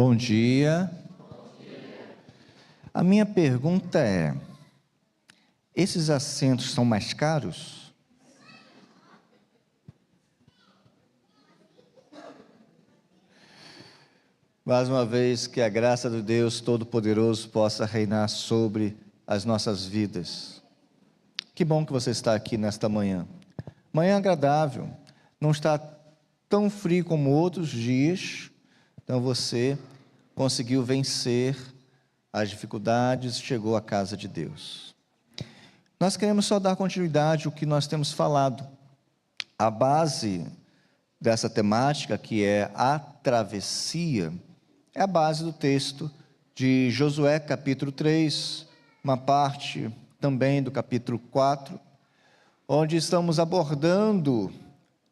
Bom dia. A minha pergunta é: esses assentos são mais caros? Mais uma vez, que a graça do Deus Todo-Poderoso possa reinar sobre as nossas vidas. Que bom que você está aqui nesta manhã. Manhã agradável, não está tão frio como outros dias, então você conseguiu vencer as dificuldades, chegou à casa de Deus. Nós queremos só dar continuidade ao que nós temos falado. A base dessa temática, que é a travessia, é a base do texto de Josué capítulo 3, uma parte também do capítulo 4, onde estamos abordando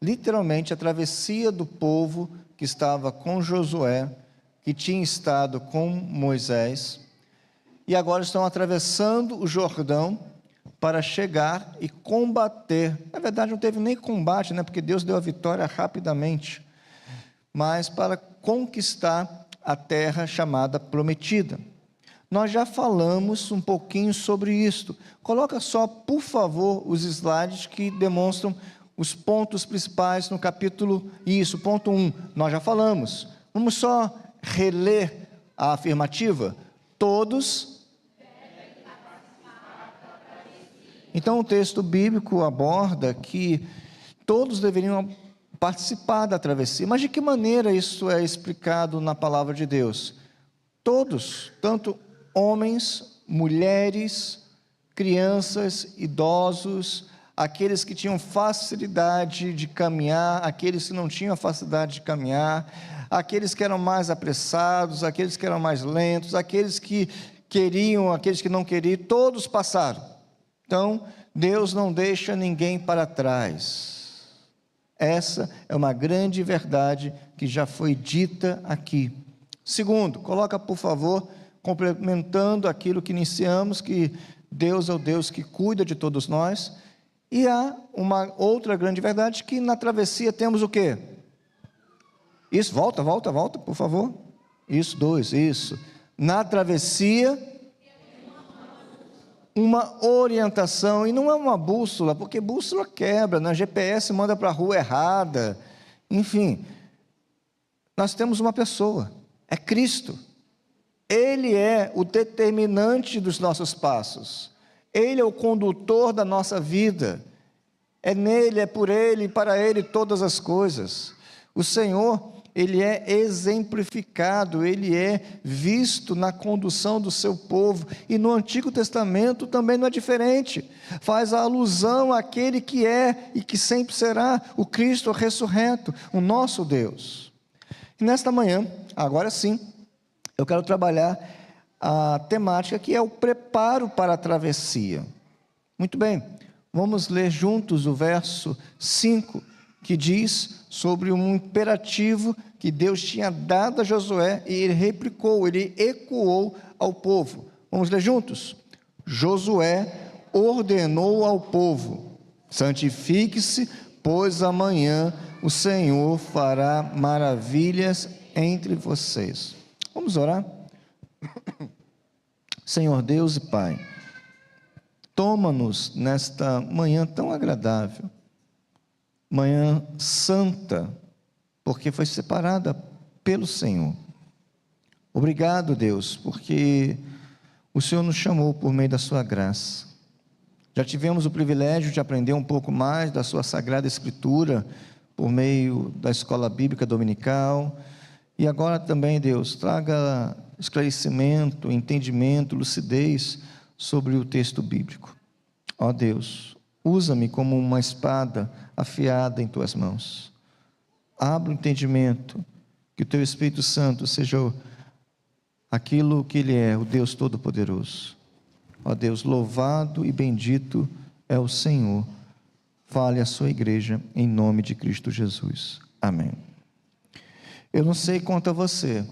literalmente a travessia do povo que estava com Josué, que tinha estado com Moisés, e agora estão atravessando o Jordão para chegar e combater. Na verdade não teve nem combate, porque Deus deu a vitória rapidamente, mas para conquistar a terra chamada prometida. Nós já falamos um pouquinho sobre isto. Coloca só, por favor, os slides que demonstram os pontos principais no capítulo, ponto 1, nós já falamos. Vamos só reler a afirmativa? Todos. Então o texto bíblico aborda que todos deveriam participar da travessia. Mas de que maneira isso é explicado na palavra de Deus? Todos, tanto homens, mulheres, crianças, idosos, aqueles que tinham facilidade de caminhar, aqueles que não tinham facilidade de caminhar, aqueles que eram mais apressados, aqueles que eram mais lentos, aqueles que queriam, aqueles que não queriam, todos passaram. Então, Deus não deixa ninguém para trás. Essa é uma grande verdade que já foi dita aqui. Segundo, coloca por favor, complementando aquilo que iniciamos, que Deus é o Deus que cuida de todos nós. E há uma outra grande verdade, que na travessia temos o quê? Isso, volta, por favor. Isso, 2, isso. Na travessia, uma orientação, e não é uma bússola, porque bússola quebra, na GPS manda para a rua errada, enfim. Nós temos uma pessoa, é Cristo. Ele é o determinante dos nossos passos. Ele é o condutor da nossa vida. É nele, é por ele, para ele todas as coisas. O Senhor, ele é exemplificado, ele é visto na condução do seu povo. E no Antigo Testamento também não é diferente. Faz a alusão àquele que é e que sempre será o Cristo ressurreto, o nosso Deus. E nesta manhã, agora sim, eu quero trabalhar a temática que é o preparo para a travessia. Muito bem, vamos ler juntos o verso 5, que diz sobre um imperativo que Deus tinha dado a Josué, e ele replicou, ele ecoou ao povo. Vamos ler juntos? Josué ordenou ao povo: santifique-se, pois amanhã o Senhor fará maravilhas entre vocês. Vamos orar? Senhor Deus e Pai, toma-nos nesta manhã tão agradável, manhã santa, porque foi separada pelo Senhor. Obrigado, Deus, porque o Senhor nos chamou por meio da sua graça. Já tivemos o privilégio de aprender um pouco mais da sua Sagrada Escritura, por meio da escola bíblica dominical, e agora também, Deus, traga esclarecimento, entendimento, lucidez sobre o texto bíblico. Ó Deus, usa-me como uma espada afiada em tuas mãos. Abra o entendimento, que o teu Espírito Santo seja aquilo que ele é, o Deus Todo-Poderoso. Ó Deus, louvado e bendito é o Senhor. Fale à sua igreja em nome de Cristo Jesus. Amém. Eu não sei quanto a você,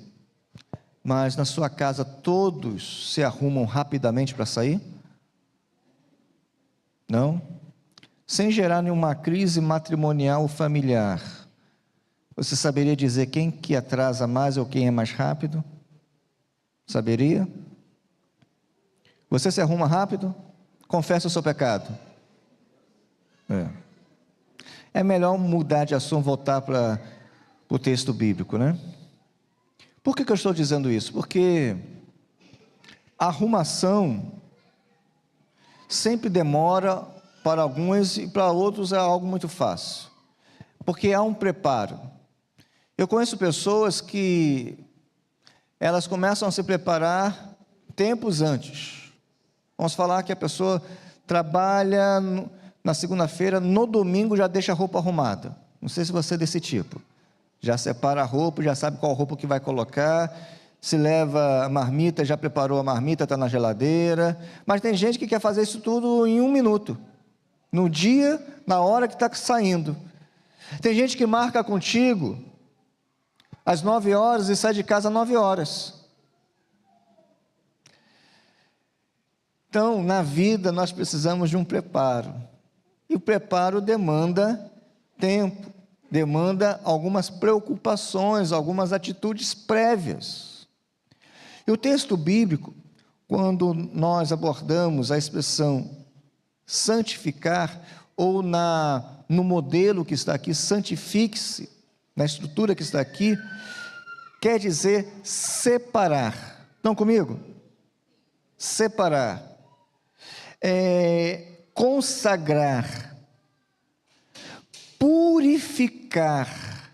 mas na sua casa todos se arrumam rapidamente para sair? Não? Sem gerar nenhuma crise matrimonial ou familiar. Você saberia dizer quem que atrasa mais ou quem é mais rápido? Saberia? Você se arruma rápido? Confessa o seu pecado. É melhor mudar de assunto, voltar para o texto bíblico, né? Por que eu estou dizendo isso? Porque a arrumação sempre demora para alguns e para outros é algo muito fácil. Porque há um preparo. Eu conheço pessoas que elas começam a se preparar tempos antes. Vamos falar que a pessoa trabalha na segunda-feira, no domingo já deixa a roupa arrumada. Não sei se você é desse tipo. Já separa a roupa, já sabe qual roupa que vai colocar, se leva a marmita, já preparou a marmita, está na geladeira. Mas tem gente que quer fazer isso tudo em 1 minuto. No dia, na hora que está saindo. Tem gente que marca contigo às 9 horas e sai de casa às 9 horas. Então, na vida, nós precisamos de um preparo. E o preparo demanda tempo, demanda algumas preocupações, algumas atitudes prévias. E o texto bíblico, quando nós abordamos a expressão santificar, ou no modelo que está aqui, santifique-se, na estrutura que está aqui, quer dizer separar. Estão comigo? Separar. Consagrar. Purificar.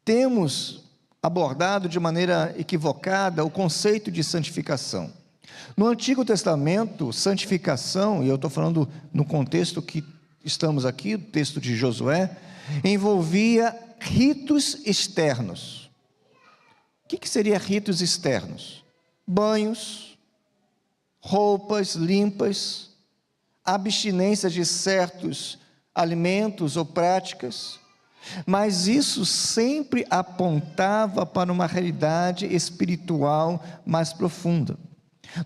Temos abordado de maneira equivocada o conceito de santificação. No Antigo Testamento, santificação, e eu estou falando no contexto que estamos aqui, o texto de Josué, envolvia ritos externos. O que seria ritos externos? Banhos, roupas limpas, abstinência de certos alimentos ou práticas, mas isso sempre apontava para uma realidade espiritual mais profunda.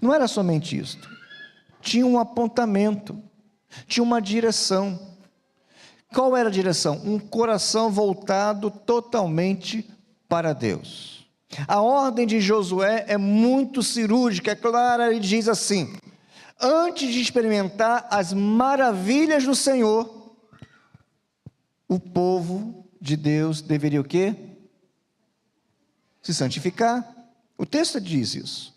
Não era somente isto, tinha um apontamento, tinha uma direção. Qual era a direção? Um coração voltado totalmente para Deus. A ordem de Josué é muito cirúrgica, é clara, ele diz assim: antes de experimentar as maravilhas do Senhor, o povo de Deus deveria o quê? Se santificar. O texto diz isso.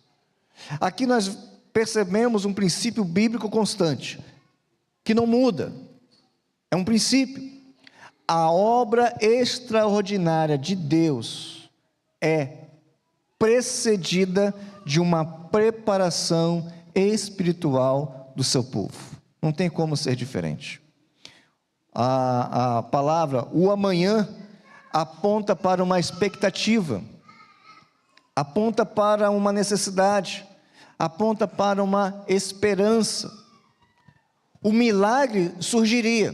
Aqui nós percebemos um princípio bíblico constante, que não muda, é um princípio. A obra extraordinária de Deus é precedida de uma preparação espiritual do seu povo. Não tem como ser diferente. A palavra, o amanhã, aponta para uma expectativa, aponta para uma necessidade, aponta para uma esperança. O milagre surgiria,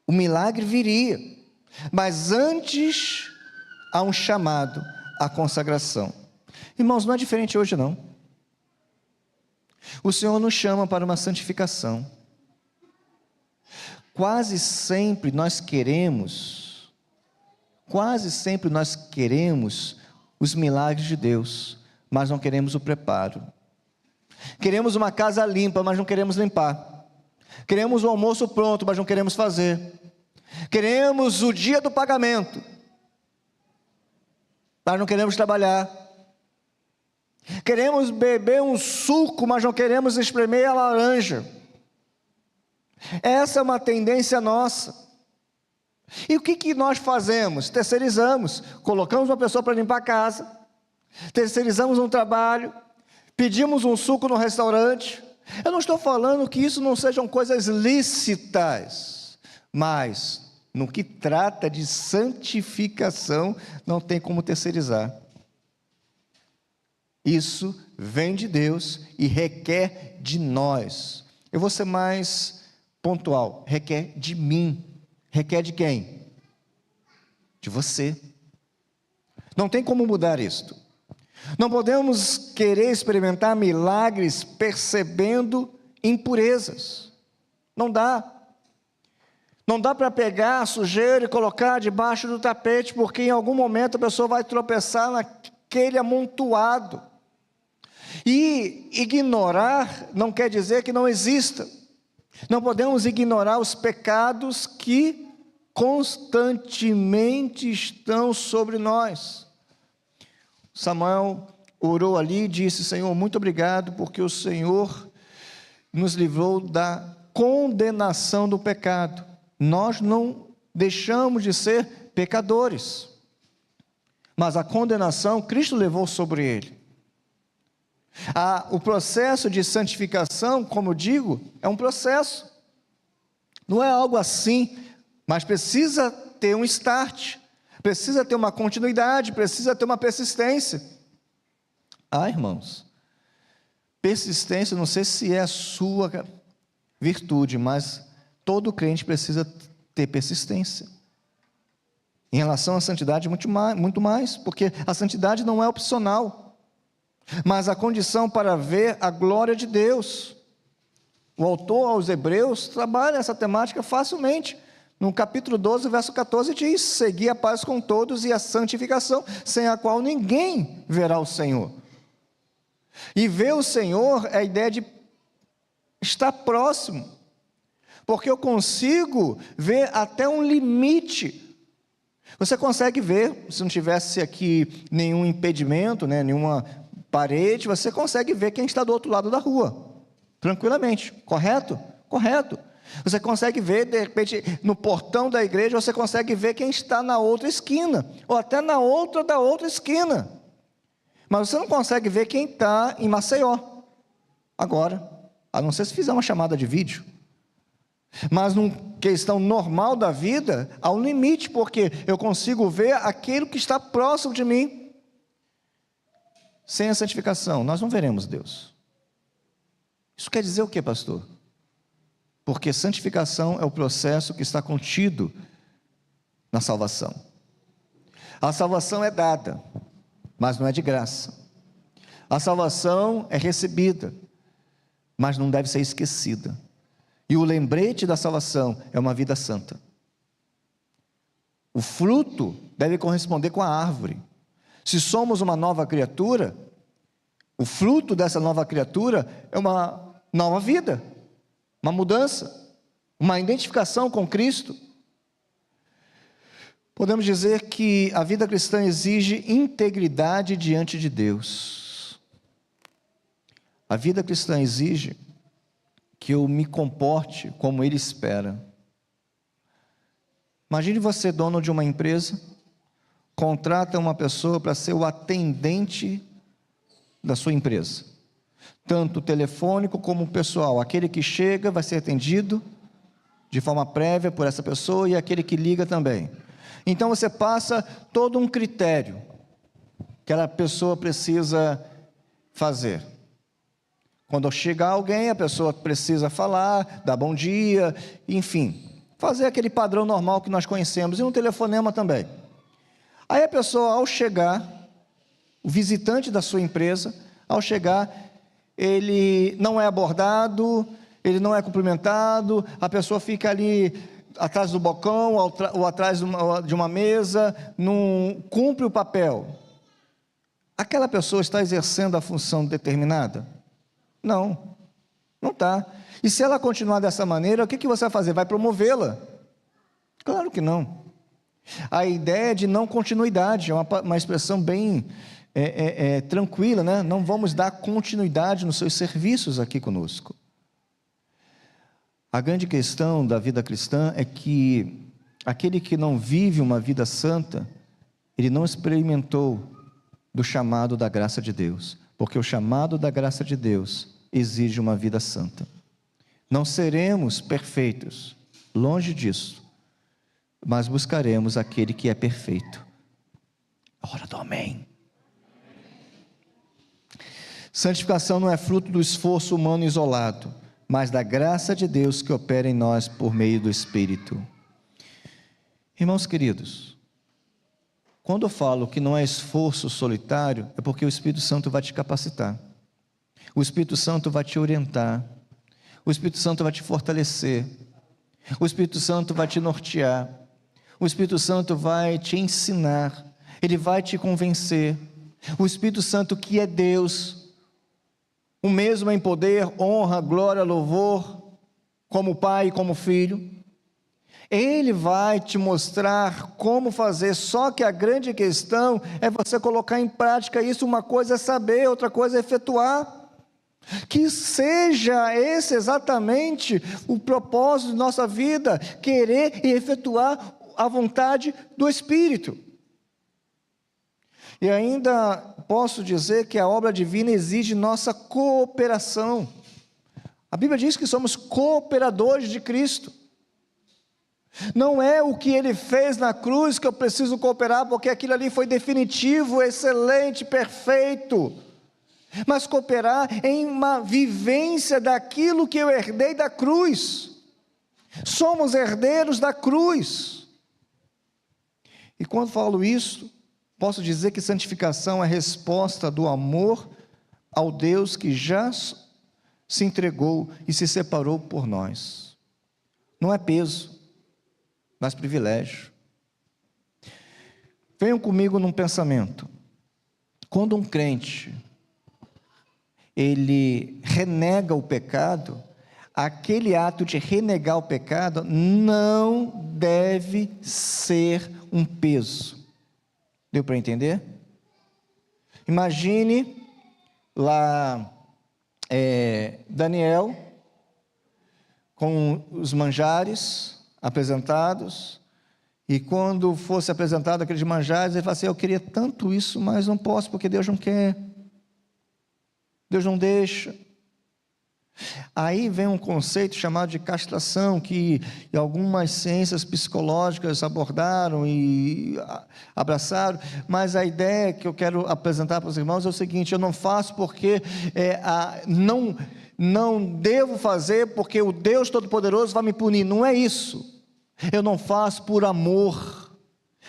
o milagre viria, mas antes há um chamado à consagração. Irmãos, não é diferente hoje não. O Senhor nos chama para uma santificação. Quase sempre nós queremos os milagres de Deus, mas não queremos o preparo. Queremos uma casa limpa, mas não queremos limpar. Queremos o almoço pronto, mas não queremos fazer. Queremos o dia do pagamento, mas não queremos trabalhar. Queremos beber um suco, mas não queremos espremer a laranja. Essa é uma tendência nossa. E o que nós fazemos? Terceirizamos, colocamos uma pessoa para limpar a casa, terceirizamos um trabalho, pedimos um suco no restaurante. Eu não estou falando que isso não sejam coisas lícitas, mas no que trata de santificação, não tem como terceirizar. Isso vem de Deus e requer de nós. Eu vou ser mais pontual, requer de mim. Requer de quem? De você. Não tem como mudar isto. Não podemos querer experimentar milagres percebendo impurezas. Não dá. Não dá para pegar a sujeira e colocar debaixo do tapete, porque em algum momento a pessoa vai tropeçar naquele amontoado. E ignorar não quer dizer que não exista. Não podemos ignorar os pecados que constantemente estão sobre nós. Samuel orou ali e disse: Senhor, muito obrigado, porque o Senhor nos livrou da condenação do pecado. Nós não deixamos de ser pecadores, mas a condenação Cristo levou sobre ele. O processo de santificação, como eu digo, é um processo, não é algo assim, mas precisa ter um start, precisa ter uma continuidade, precisa ter uma persistência. Irmãos, persistência, não sei se é a sua virtude, mas todo crente precisa ter persistência. Em relação à santidade, muito mais, porque a santidade não é opcional, mas a condição para ver a glória de Deus. O autor aos Hebreus trabalha essa temática facilmente. No capítulo 12, verso 14 diz: segui a paz com todos e a santificação, sem a qual ninguém verá o Senhor. E ver o Senhor é a ideia de estar próximo, porque eu consigo ver até um limite. Você consegue ver, se não tivesse aqui nenhum impedimento, nenhuma parede, você consegue ver quem está do outro lado da rua, tranquilamente, correto? Correto. Você consegue ver, de repente, no portão da igreja, você consegue ver quem está na outra esquina, ou até na outra da outra esquina, mas você não consegue ver quem está em Maceió, agora, a não ser se fizer uma chamada de vídeo. Mas numa questão normal da vida, há um limite, porque eu consigo ver aquilo que está próximo de mim. Sem a santificação, nós não veremos Deus. Isso quer dizer o quê, pastor? Porque santificação é o processo que está contido na salvação. A salvação é dada, mas não é de graça. A salvação é recebida, mas não deve ser esquecida. E o lembrete da salvação é uma vida santa. O fruto deve corresponder com a árvore. Se somos uma nova criatura, o fruto dessa nova criatura é uma nova vida, uma mudança, uma identificação com Cristo. Podemos dizer que a vida cristã exige integridade diante de Deus. A vida cristã exige que eu me comporte como Ele espera. Imagine você, dono de uma empresa, contrata uma pessoa para ser o atendente da sua empresa, tanto telefônico como pessoal. Aquele que chega vai ser atendido de forma prévia por essa pessoa, e aquele que liga também. Então você passa todo um critério que aquela pessoa precisa fazer. Quando chegar alguém, a pessoa precisa falar, dar bom dia, enfim, fazer aquele padrão normal que nós conhecemos, e um telefonema também. Aí a pessoa, ao chegar, o visitante da sua empresa, ao chegar, ele não é abordado, ele não é cumprimentado, a pessoa fica ali atrás do balcão, ou atrás de uma mesa, não cumpre o papel. Aquela pessoa está exercendo a função determinada? Não, não está. E se ela continuar dessa maneira, o que você vai fazer? Vai promovê-la? Claro que não. A ideia de não continuidade é uma expressão bem tranquila, né? Não vamos dar continuidade nos seus serviços aqui conosco. A grande questão da vida cristã é que aquele que não vive uma vida santa, ele não experimentou do chamado da graça de Deus, porque o chamado da graça de Deus exige uma vida santa. Não seremos perfeitos, longe disso, mas buscaremos aquele que é perfeito. Hora do amém. Santificação não é fruto do esforço humano isolado, mas da graça de Deus que opera em nós por meio do Espírito. Irmãos queridos, quando eu falo que não é esforço solitário, é porque o Espírito Santo vai te capacitar. O Espírito Santo vai te orientar. O Espírito Santo vai te fortalecer. O Espírito Santo vai te nortear. O Espírito Santo vai te ensinar. Ele vai te convencer. O Espírito Santo, que é Deus, o mesmo em poder, honra, glória, louvor, como Pai e como Filho, Ele vai te mostrar como fazer. Só que a grande questão é você colocar em prática isso. Uma coisa é saber, outra coisa é efetuar. Que seja esse exatamente o propósito de nossa vida, querer e efetuar a vontade do Espírito. E ainda posso dizer que a obra divina exige nossa cooperação. A Bíblia diz que somos cooperadores de Cristo. Não é o que Ele fez na cruz que eu preciso cooperar, porque aquilo ali foi definitivo, excelente, perfeito. Mas cooperar em uma vivência daquilo que eu herdei da cruz. Somos herdeiros da cruz. E quando falo isso, posso dizer que santificação é a resposta do amor ao Deus que já se entregou e se separou por nós. Não é peso, mas privilégio. Venham comigo num pensamento. Quando um crente ele renega o pecado, aquele ato de renegar o pecado não deve ser um peso. Deu para entender? Imagine lá Daniel com os manjares apresentados, e quando fosse apresentado aqueles manjares, ele fala assim: eu queria tanto isso, mas não posso porque Deus não quer. Deus não deixa. Aí vem um conceito chamado de castração, que algumas ciências psicológicas abordaram e abraçaram, mas a ideia que eu quero apresentar para os irmãos é o seguinte: eu não faço porque não devo fazer porque o Deus Todo-Poderoso vai me punir. Não é isso. Eu não faço por amor,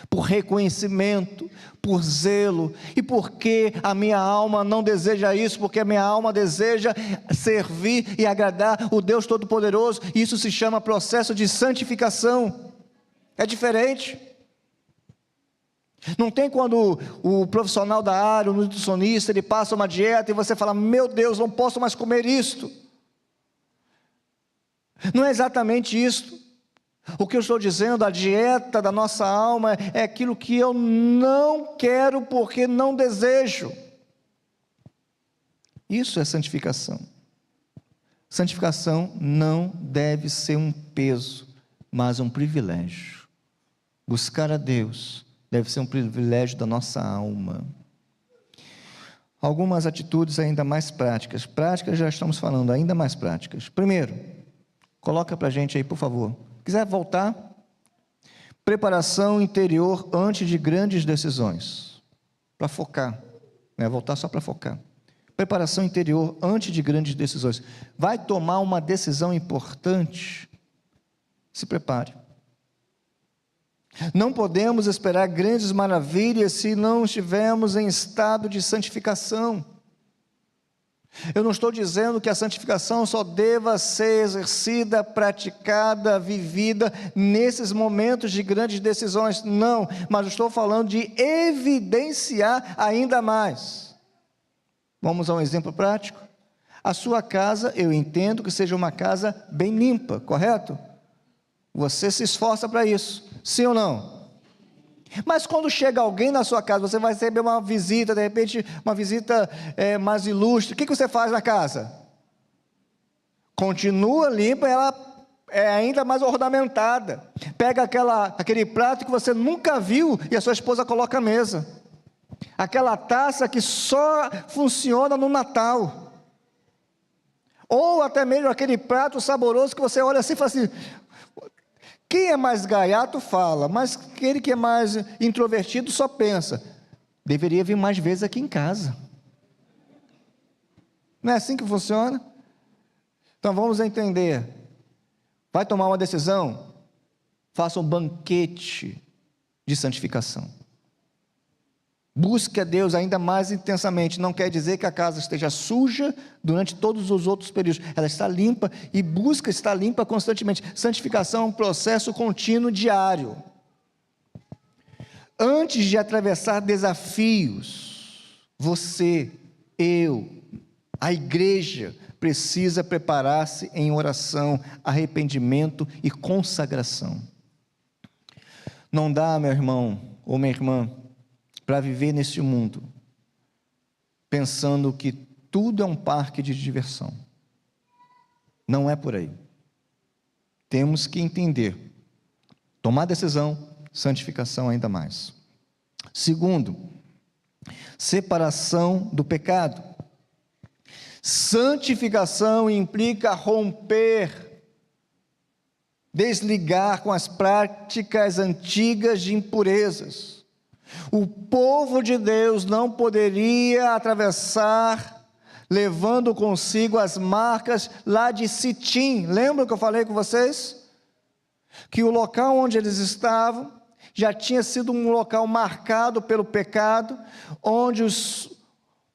por reconhecimento, por zelo, e porque a minha alma não deseja isso, porque a minha alma deseja servir e agradar o Deus Todo-Poderoso. Isso se chama processo de santificação. É diferente. Não tem quando o profissional da área, o nutricionista, ele passa uma dieta e você fala: meu Deus, não posso mais comer isto. Não é exatamente isso. O que eu estou dizendo, a dieta da nossa alma é aquilo que eu não quero porque não desejo. Isso é santificação. Santificação não deve ser um peso, mas um privilégio. Buscar a Deus deve ser um privilégio da nossa alma. Algumas atitudes ainda mais práticas. Práticas já estamos falando, ainda mais práticas. Primeiro, coloca para a gente aí, por favor. Quiser voltar? Preparação interior antes de grandes decisões. Para focar. Não é voltar só para focar. Preparação interior antes de grandes decisões. Vai tomar uma decisão importante? Se prepare. Não podemos esperar grandes maravilhas se não estivermos em estado de santificação. Eu não estou dizendo que a santificação só deva ser exercida, praticada, vivida nesses momentos de grandes decisões, não, mas estou falando de evidenciar ainda mais. Vamos a um exemplo prático? A sua casa, eu entendo que seja uma casa bem limpa, correto? Você se esforça para isso, sim ou não? Mas quando chega alguém na sua casa, você vai receber uma visita, de repente uma visita mais ilustre, o que você faz na casa? Continua limpa, ela é ainda mais ornamentada. Pega aquele prato que você nunca viu e a sua esposa coloca à mesa. Aquela taça que só funciona no Natal. Ou até mesmo aquele prato saboroso que você olha assim e fala assim: quem é mais gaiato fala, mas aquele que é mais introvertido só pensa: deveria vir mais vezes aqui em casa. Não é assim que funciona? Então vamos entender. Vai tomar uma decisão? Faça um banquete de santificação. Busque a Deus ainda mais intensamente. Não quer dizer que a casa esteja suja durante todos os outros períodos. Ela está limpa e busca estar limpa constantemente. Santificação é um processo contínuo, diário. Antes de atravessar desafios, você, eu, a igreja, precisa preparar-se em oração, arrependimento e consagração. Não dá, meu irmão ou minha irmã, para viver neste mundo, pensando que tudo é um parque de diversão. Não é por aí. Temos que entender, tomar decisão, santificação ainda mais. Segundo, separação do pecado. Santificação implica romper, desligar com as práticas antigas de impurezas. O povo de Deus não poderia atravessar levando consigo as marcas lá de Sitim. Lembra que eu falei com vocês? Que o local onde eles estavam já tinha sido um local marcado pelo pecado, onde os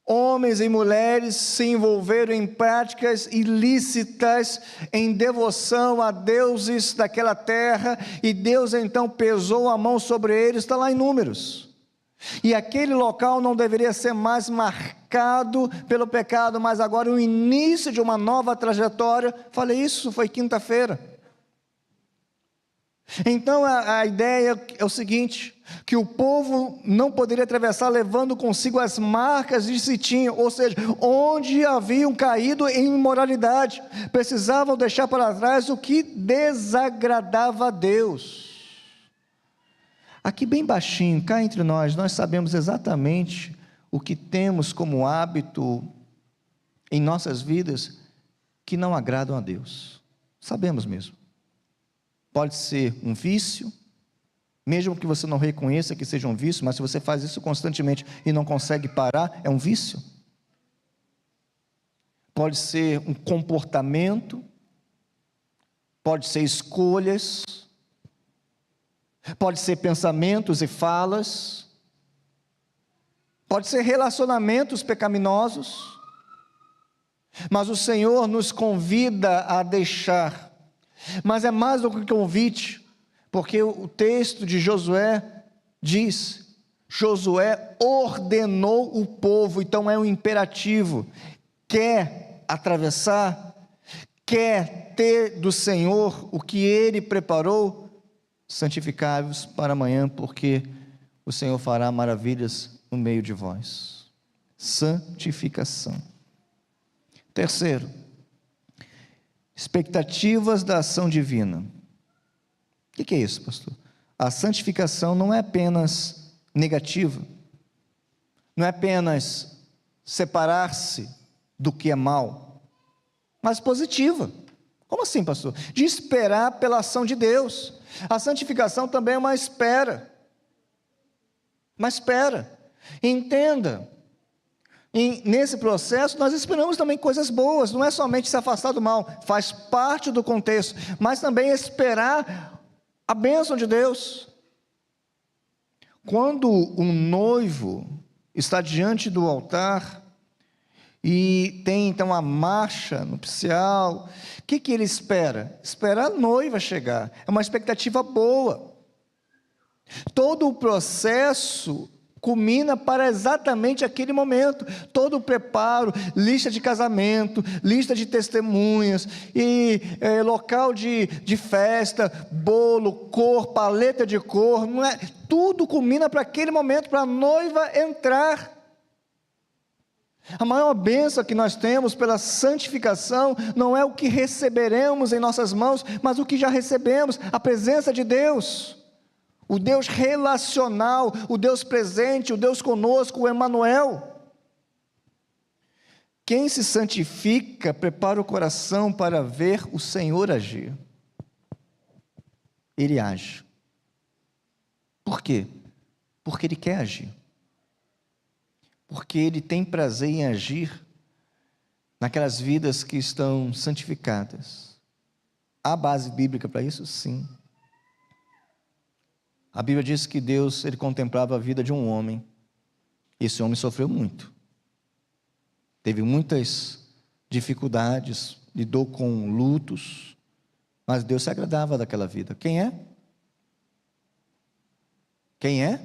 homens e mulheres se envolveram em práticas ilícitas, em devoção a deuses daquela terra, e Deus então pesou a mão sobre eles, está lá em Números. E aquele local não deveria ser mais marcado pelo pecado, mas agora o início de uma nova trajetória. Falei isso, foi quinta-feira. Então a ideia é o seguinte, que o povo não poderia atravessar levando consigo as marcas de Sitim, ou seja, onde haviam caído em imoralidade, precisavam deixar para trás o que desagradava a Deus. Aqui bem baixinho, cá entre nós sabemos exatamente o que temos como hábito em nossas vidas que não agradam a Deus, sabemos mesmo. Pode ser um vício, mesmo que você não reconheça que seja um vício, mas se você faz isso constantemente e não consegue parar, é um vício. Pode ser um comportamento, pode ser escolhas, pode ser pensamentos e falas, pode ser relacionamentos pecaminosos, mas o Senhor nos convida a deixar. Mas é mais do que convite, porque o texto de Josué diz, Josué ordenou o povo, então é um imperativo, quer atravessar, quer ter do Senhor o que Ele preparou, santificai-vos para amanhã, porque o Senhor fará maravilhas no meio de vós. Santificação. Terceiro, expectativas da ação divina. O que é isso, pastor? A santificação não é apenas negativa, não é apenas separar-se do que é mal, mas positiva. Como assim, pastor? De esperar pela ação de Deus. A santificação também é uma espera. Uma espera. Entenda, nesse processo nós esperamos também coisas boas, não é somente se afastar do mal, faz parte do contexto, mas também esperar a bênção de Deus. Quando um noivo está diante do altar e tem então a marcha nupcial, o que ele espera? Espera a noiva chegar, é uma expectativa boa. Todo o processo culmina para exatamente aquele momento, todo o preparo, lista de casamento, lista de testemunhas, e local de festa, bolo, cor, paleta de cor, não é? Tudo culmina para aquele momento, para a noiva entrar. A maior bênção que nós temos pela santificação, não é o que receberemos em nossas mãos, mas o que já recebemos, a presença de Deus, o Deus relacional, o Deus presente, o Deus conosco, o Emanuel. Quem se santifica, prepara o coração para ver o Senhor agir. Ele age. Por quê? Porque Ele quer agir. Porque Ele tem prazer em agir naquelas vidas que estão santificadas. Há base bíblica para isso? Sim. A Bíblia diz que Deus, Ele contemplava a vida de um homem, Esse homem sofreu muito. Teve muitas dificuldades, lidou com lutos, mas Deus se agradava daquela vida. Quem é? Quem é?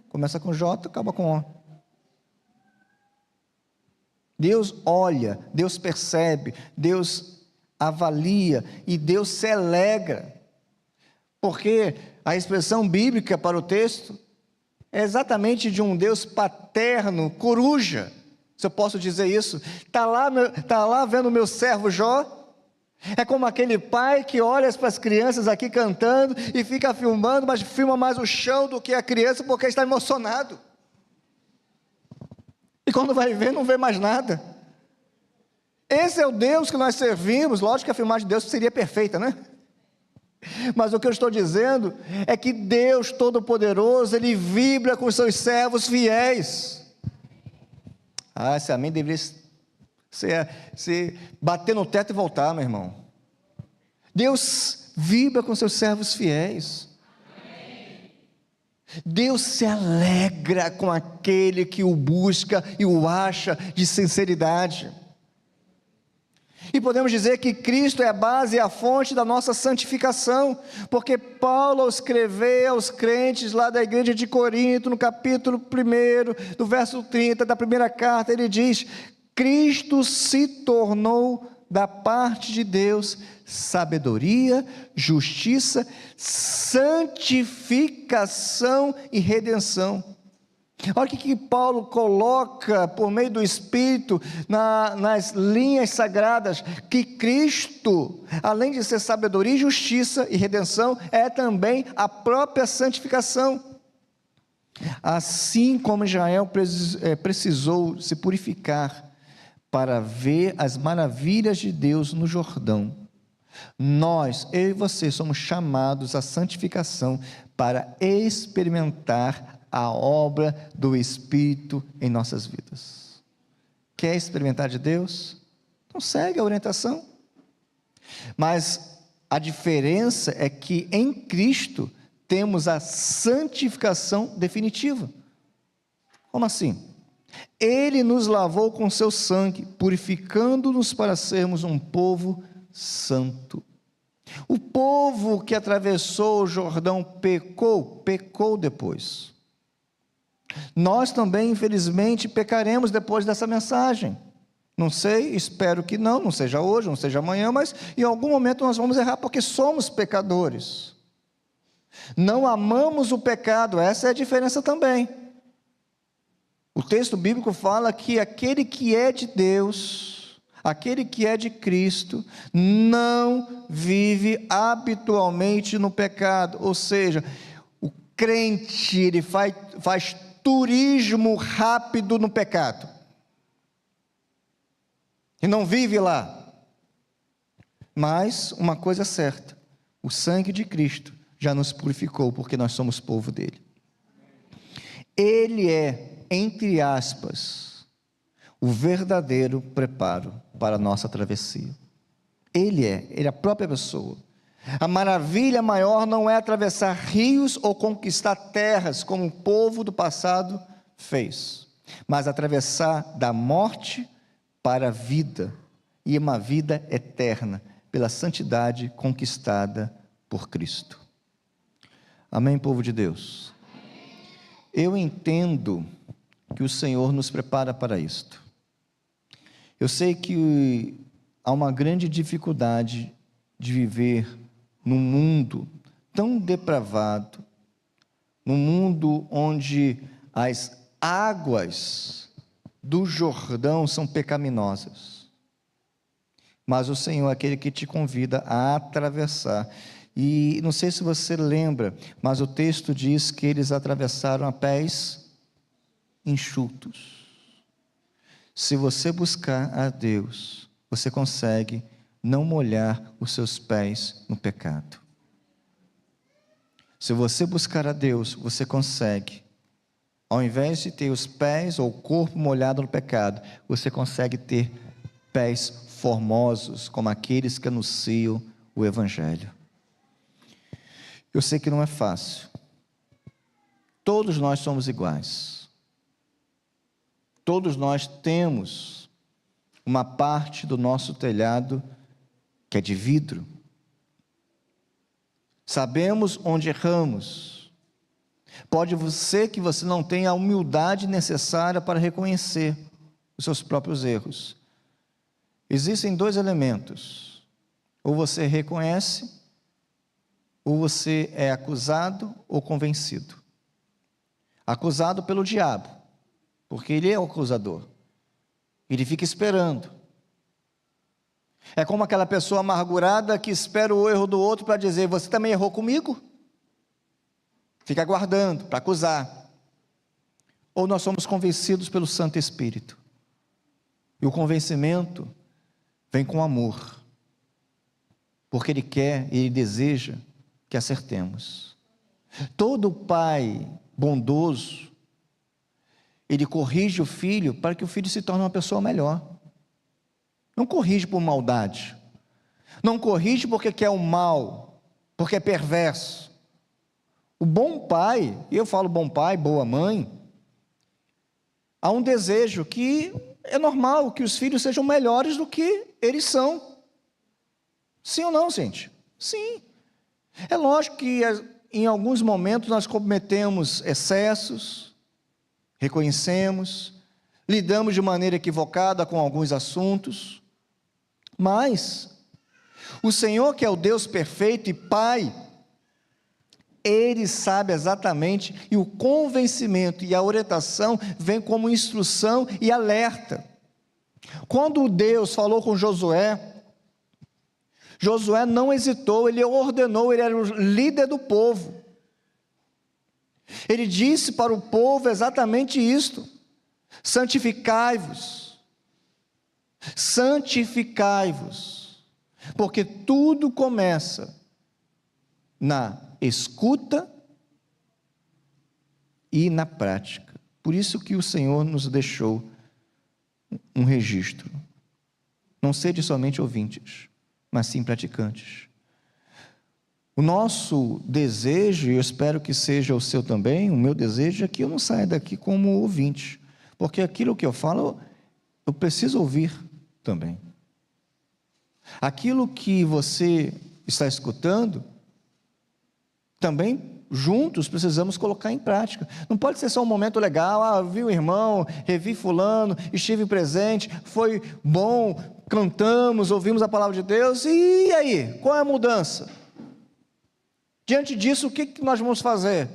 Começa com J, acaba com O. Deus olha, Deus percebe, Deus avalia e Deus se alegra. Porque a expressão bíblica para o texto é exatamente de um Deus paterno, coruja, se eu posso dizer isso. Está lá vendo o meu servo Jó? É como aquele pai que olha para as crianças aqui cantando e fica filmando, mas filma mais o chão do que a criança porque está emocionado. E quando vai ver, não vê mais nada. Esse é o Deus que nós servimos. Lógico que a filmagem de Deus seria perfeita, né? Mas o que eu estou dizendo é que Deus Todo-Poderoso, Ele vibra com os seus servos fiéis. Esse amém deveria ser bater no teto e voltar, meu irmão. Deus vibra com seus servos fiéis. Deus se alegra com aquele que o busca e o acha de sinceridade. E podemos dizer que Cristo é a base e a fonte da nossa santificação, porque Paulo, ao escrever aos crentes lá da igreja de Corinto, no capítulo 1, do verso 30 da primeira carta, ele diz: Cristo se tornou da parte de Deus sabedoria, justiça, santificação e redenção. Olha o que Paulo coloca por meio do Espírito nas linhas sagradas, que Cristo, além de ser sabedoria, justiça e redenção, é também a própria santificação. Assim como Israel precisou se purificar para ver as maravilhas de Deus no Jordão, nós, eu e você, somos chamados à santificação para experimentar a obra do Espírito em nossas vidas. Quer experimentar de Deus? Então segue a orientação. Mas a diferença é que em Cristo temos a santificação definitiva. Como assim? Ele nos lavou com seu sangue, purificando-nos para sermos um povo santo. O povo que atravessou o Jordão pecou depois. Nós também, infelizmente, pecaremos depois dessa mensagem. Não sei, espero que não seja hoje, não seja amanhã, mas em algum momento nós vamos errar, porque somos pecadores. Não amamos o pecado, essa é a diferença também. O texto bíblico fala que aquele que é de Deus, aquele que é de Cristo, não vive habitualmente no pecado. Ou seja, o crente, ele faz turismo rápido no pecado. E não vive lá. Mas uma coisa é certa: o sangue de Cristo já nos purificou, porque nós somos povo dele. Ele é, entre aspas, o verdadeiro preparo para a nossa travessia. Ele é a própria pessoa. A maravilha maior não é atravessar rios ou conquistar terras, como o povo do passado fez, mas atravessar da morte para a vida, e uma vida eterna, pela santidade conquistada por Cristo. Amém, povo de Deus? Eu entendo que o Senhor nos prepara para isto. Eu sei que há uma grande dificuldade de viver num mundo tão depravado, num mundo onde as águas do Jordão são pecaminosas. Mas o Senhor é aquele que te convida a atravessar. E não sei se você lembra, mas o texto diz que eles atravessaram a pés enxutos. Se você buscar a Deus, você consegue não molhar os seus pés no pecado. Se você buscar a Deus, você consegue, ao invés de ter os pés ou o corpo molhado no pecado, você consegue ter pés formosos, como aqueles que anunciam o Evangelho. Eu sei que não é fácil. Todos nós somos iguais. Todos nós temos uma parte do nosso telhado que é de vidro. Sabemos onde erramos. Pode ser que você não tenha a humildade necessária para reconhecer os seus próprios erros. Existem dois elementos: ou você reconhece, ou você é acusado ou convencido. Acusado pelo diabo, porque ele é o acusador. Ele fica esperando. É como aquela pessoa amargurada que espera o erro do outro para dizer: você também errou comigo? Fica aguardando para acusar. Ou nós somos convencidos pelo Santo Espírito. E o convencimento vem com amor, porque Ele quer e Ele deseja que acertemos. Todo pai bondoso, ele corrige o filho para que o filho se torne uma pessoa melhor. Não corrige por maldade. Não corrige porque quer o mal, porque é perverso. O bom pai, e eu falo bom pai, boa mãe, há um desejo que é normal que os filhos sejam melhores do que eles são. Sim ou não, gente? Sim. É lógico que em alguns momentos nós cometemos excessos, reconhecemos, lidamos de maneira equivocada com alguns assuntos, mas o Senhor, que é o Deus perfeito e Pai, Ele sabe exatamente, e o convencimento e a orientação vem como instrução e alerta. Quando Deus falou com Josué, Josué não hesitou, ele ordenou, ele era o líder do povo. Ele disse para o povo exatamente isto: santificai-vos, santificai-vos, porque tudo começa na escuta e na prática. Por isso que o Senhor nos deixou um registro: não sede somente ouvintes, mas sim praticantes. O nosso desejo, e eu espero que seja o seu também, o meu desejo é que eu não saia daqui como ouvinte, porque aquilo que eu falo, eu preciso ouvir também. Aquilo que você está escutando, também juntos precisamos colocar em prática. Não pode ser só um momento legal: vi o irmão, revi fulano, estive presente, foi bom, cantamos, ouvimos a palavra de Deus, e aí? Qual é a mudança? Diante disso, o que nós vamos fazer?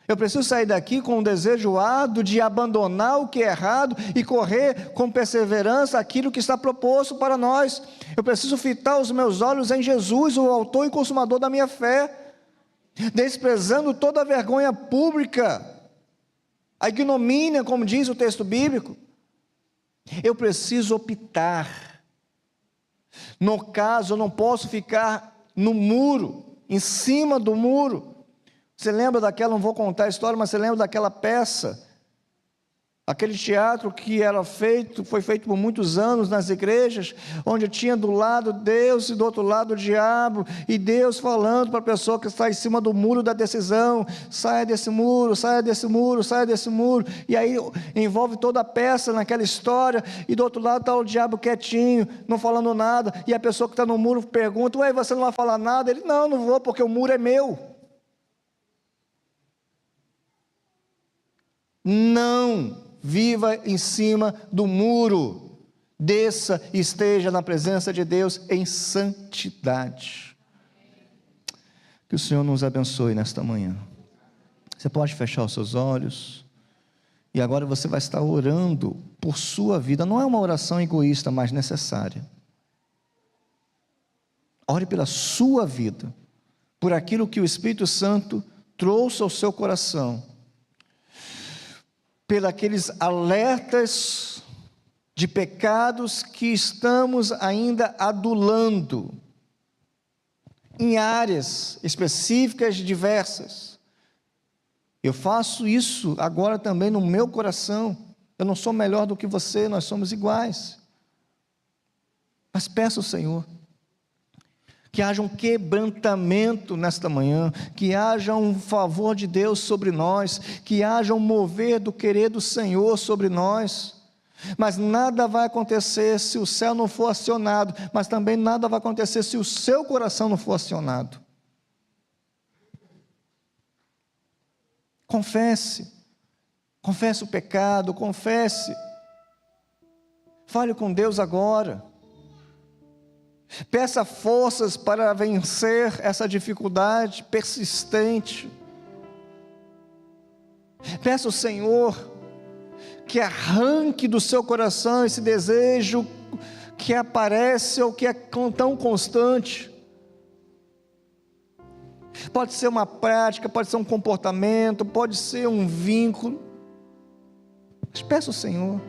Eu preciso sair daqui com um desejo árduo de abandonar o que é errado e correr com perseverança aquilo que está proposto para nós. Eu preciso fitar os meus olhos em Jesus, o autor e consumador da minha fé, desprezando toda a vergonha pública, a ignomínia, como diz o texto bíblico. Eu preciso optar. No caso, eu não posso ficar no muro, em cima do muro. Você lembra daquela, não vou contar a história, mas você lembra daquela peça, aquele teatro que foi feito por muitos anos nas igrejas, onde tinha do lado Deus e do outro lado o diabo, e Deus falando para a pessoa que está em cima do muro da decisão: saia desse muro, saia desse muro, saia desse muro. E aí envolve toda a peça naquela história, e do outro lado está o diabo quietinho, não falando nada, e a pessoa que está no muro pergunta: ué, você não vai falar nada? Ele: não vou, porque o muro é meu. Não viva em cima do muro, desça e esteja na presença de Deus em santidade. Que o Senhor nos abençoe nesta manhã. Você pode fechar os seus olhos, e agora você vai estar orando por sua vida. Não é uma oração egoísta, mas necessária. Ore pela sua vida, por aquilo que o Espírito Santo trouxe ao seu coração, pelos alertas de pecados que estamos ainda adulando, em áreas específicas diversas. Eu faço isso agora também no meu coração. Eu não sou melhor do que você, nós somos iguais. Mas peço ao Senhor que haja um quebrantamento nesta manhã, que haja um favor de Deus sobre nós, que haja um mover do querer do Senhor sobre nós. Mas nada vai acontecer se o céu não for acionado, mas também nada vai acontecer se o seu coração não for acionado. Confesse o pecado, confesse. Fale com Deus agora. Peça forças para vencer essa dificuldade persistente. Peça ao Senhor que arranque do seu coração esse desejo que aparece ou que é tão constante. Pode ser uma prática, pode ser um comportamento, pode ser um vínculo. Mas peça ao Senhor.